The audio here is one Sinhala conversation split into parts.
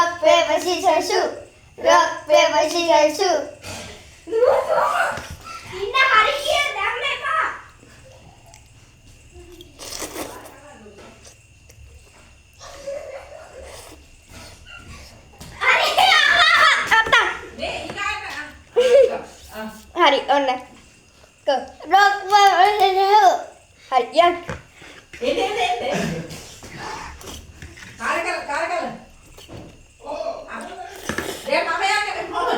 rock paper scissors shoot. Rock paper scissors shoot. ඉන්න හරි කියලා දැම්ම එක. Hari on go rock paper scissors hari yan ini kare oh dia mama yang ke mama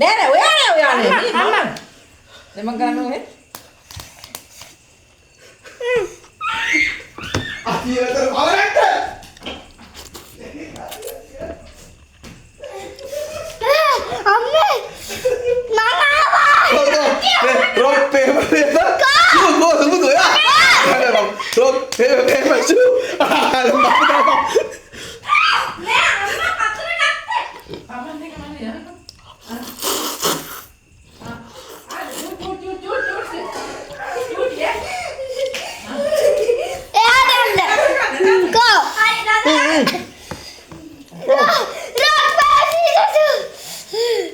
dere we mama memang kan nu he akhirnya terbaik Amme, mama apa? Rock paper scissors. Go tunggu ya. Rock paper scissors. Nih, amma katanya nakte. paman ni kemana ya cut ya Ada. Go. Rock paper scissors.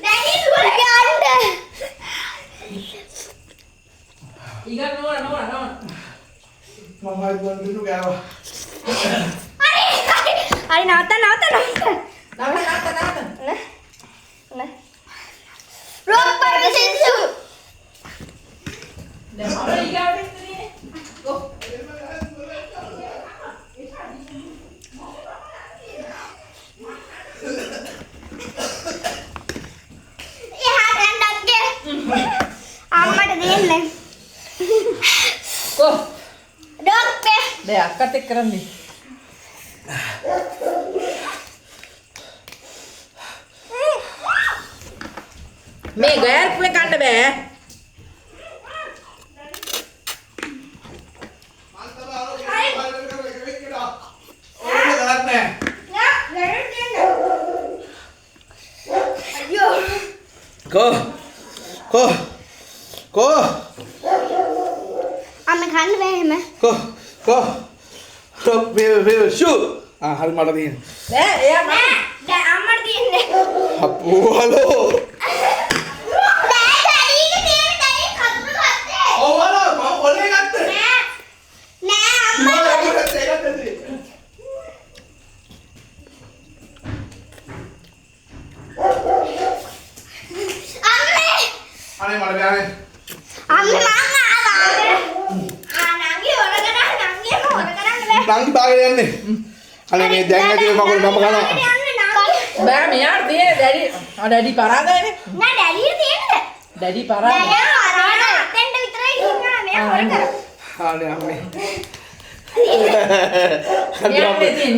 Daddy dulu ada. ikan no Mama itu kaya. Hari nata. nata Nah. Rock paper scissors. dan mama ikan ni go Ya, rendah ke. Amma දෙන්න. go Rock paper. deh ketik keren nih මේ ගෑර් පුලේ කන්න බෑ Go. Amma කන්න බෑ එහෙම. Go. Rock paper shoot. හරි මට තියෙන. නෑ එයා මම දැන් අම්මට තියන්නේ. අපෝ හලෝ. නෑ daddyගේ තියෙන daddy කතුරු ගත්තේ. ඔව් හලෝ මම ඔලේ ගත්තේ. නෑ මම අම්මා. ගත්තේ ඒකත් අම්මේ. අනේ මට බෑනේ. අම්මේ මං ආවා. නංගි හොර කරන්න බෑ. නංගි බාගෙන යන්නේ. අනේ මේ දැන් ඇදී මගුල මම කනවා. බෑ මෙයාට තියෙන ඩැඩි පරාදයිනේ නෑ daddy තියෙන්නේ. ඩැඩි පරාදයි දැන් අතෙන්ට විතරයි ඉන්නවා මෙයා හොර කරා. අනේ අම්මේ.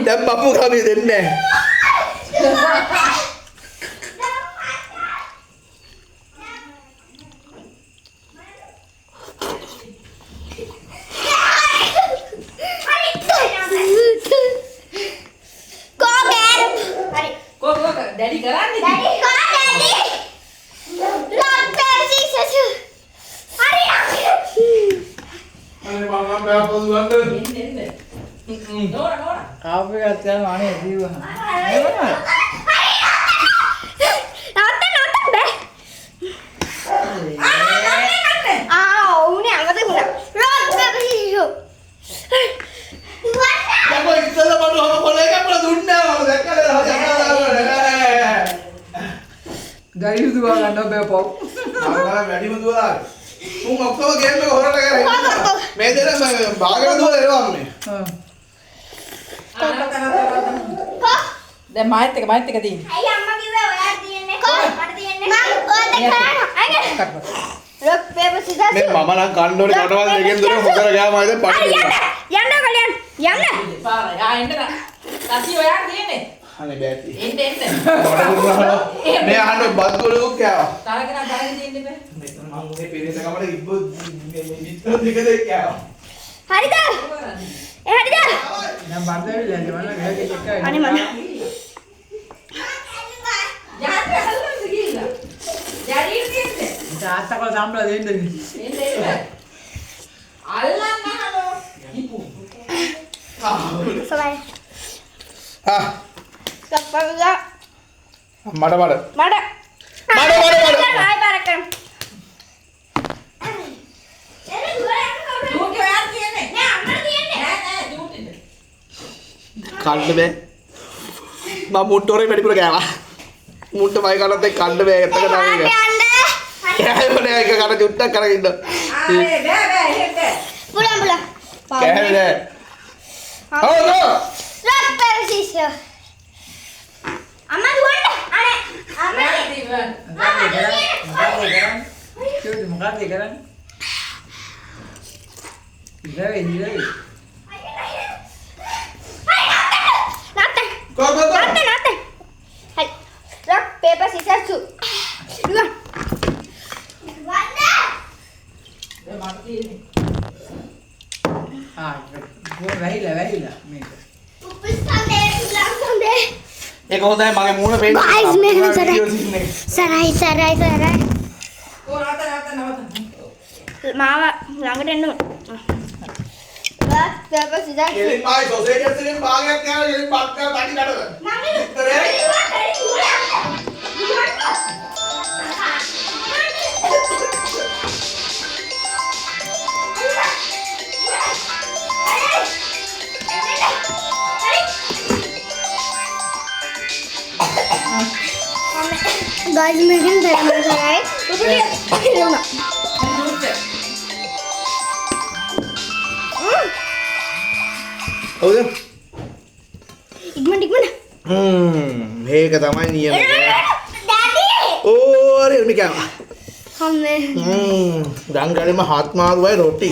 දැන් බප්පු කමී දෙන්නේ. කෝ ඩැඩි කරන්නේ Daddy, go, Daddy. Rock paper scissors shoot. Hari. අනේ මම බෑ පොදුවන්න. නෝනා ආපු එකත් යන අනේ ජීවන. නවත්ත බෑ. ඔවුනේ අඟට ගුණා. Rock paper scissors shoot. දැන් ඔය ඉස්සෙල්ලා මට ඔය කොලේ කපලා දුන්නා මම දැක්කද ගරියු දුවා ගන්න බෑ පො. මම වැඩිම දුවලා. උන් ඔක්කොම ගේම් එක හොරට කරේ. මේ දෙන බාගෙන දුවලා එනවා අම්මේ. දැන් මාත් එක තියෙන්නේ අයිය අම්මා කිව්වේ ඔයා තියන්නේ. මට තියන්නේ. මම ඔය දෙක කරනවා. අයිය. Rock paper scissors මේ shoot. මම නම් කන්න ඕනේ කටවල් දෙකෙන් දුර හොදර ගියාම ආයෙත් පටි දෙනවා. යන්න කලියන්. යන්න. පාර යා එන්න තසි ඔයා තියෙන්නේ අනේ බෑටි. එන්න මේ අහන්න බත් වලුත් කෑවා. තරගෙන තියෙන්නේ බෑ මෙතන මම උනේ පෙරේත කමට ඉබ්බ මේ විතර දෙක දෙක කෑවා. හරිද? ඒ හරිද? දැන් බන්දරි දැන් මම ගහේ එකයි. අනේ මම. යාත් හල්ලන්න ගිහිල්ලා ඩැඩි තියෙන්නේ තාත්තකව සම්බල දෙන්න. එන්න අල්ලන්න හලෝ ඉපු සබයි. ආ කප්පගා මඩ මඩ. මඩ. මඩ. ආයි පාර කරමු. දුවට ඔයා කියන්නේ. නෑ අම්මට තියන්නේ. නෑ දුවට. කන්න බෑ. මම මුට්ටෝරේ වැඩිපුර කෑවා. මුට්ට මයි කනත් එක්ක කන්න බෑ එතක තමයි ඒක. කෑවනේ එක කන චුට්ටක් කරගෙන ඉන්න. ආයේ බෑ එහෙට. පුලම්. කෑවේ නෑ. හවුද? රොක් පෙපර් සිසර්. අම්මා දුවන්න. අනේ අම්මා. චූටි මොකක්ද කරන්නේ? ඉතින් කෝ Nothing. Hey, rock, paper, scissors, shoot. Dua. Wanda. ඒ මට තියෙන්නේ. වැහිලා මේක. උපස්තන්දේ, උලන්තන්දේ. ඒක හොඳයි මගේ මූණ පේන්න. Guys, මේක සරයි. ඕ නවත. මාව ළඟට එන්න ඕන. rock, paper, scissors, shoot. එලින් මායි සොසේජ් එකෙන් භාගයක් කෑවා එලින් බත් කෑවා තනි නඩව. Guys, making very right. හවුද? Igman. මේක තමයි නියම. Daddy. ඕ අර එමි කෑවා. Hamme. දංගලෙම හත් මාරුවයි රොටි.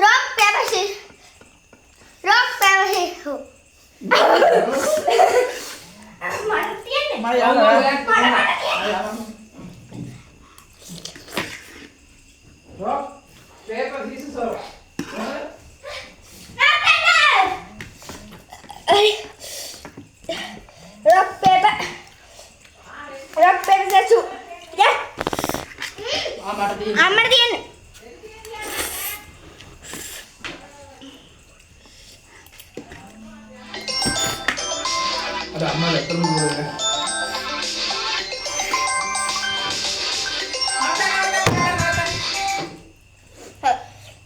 Rock, paper, scissors. මට තියන්නේ. මම යනවා. Paper සිසර්. Rock, paper, scissors, shoot. Yeah. මට තියෙන්නේ. අම්මට තියන්නේ. අර අම්මා ලැප්ටොප් එක දුවන්නේ.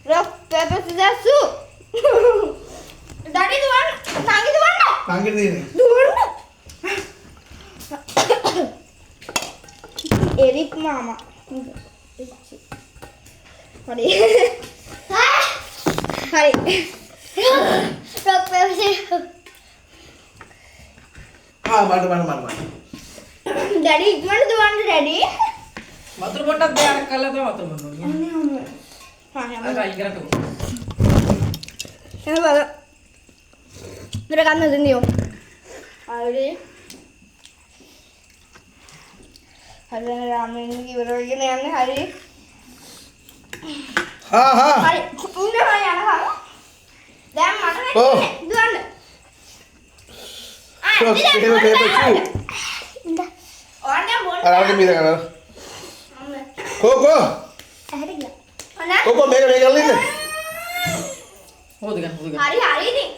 Rock, paper, scissors, shoot. Daddy දුවන්න. නංගි දුවන්න. නංගිට දෙන්නේ. දුවන්න. එරික් මාමා. හරි. Rock, paper, scissors. ආ මඩ. Daddy ඉක්මනට දුවන්න daddy. වතුර පොට්ටක් දෙයක් කරලා තමයි වතුර බොන්න ඕනේ. අනේ අම්මා. හා අර යන්න. ඉගරට. එන්න බලන්න. මෙර ගන්න දෙන්නියෝ. හරි. හරි රාමෙන් ඉවරගෙන යන්නේ හරි. හා. හරි. උන්නවා යනවා. දැන් මට ඔව්. දුවන්න. Rock, paper, shoot. ඉන්න. ඕන්න බොන්න. අරගෙන මීද කරනවා. කෝ. හරි ගියා. කෝ මේක අල්ලින්න. හොදගන්න. හරි ඉතින්.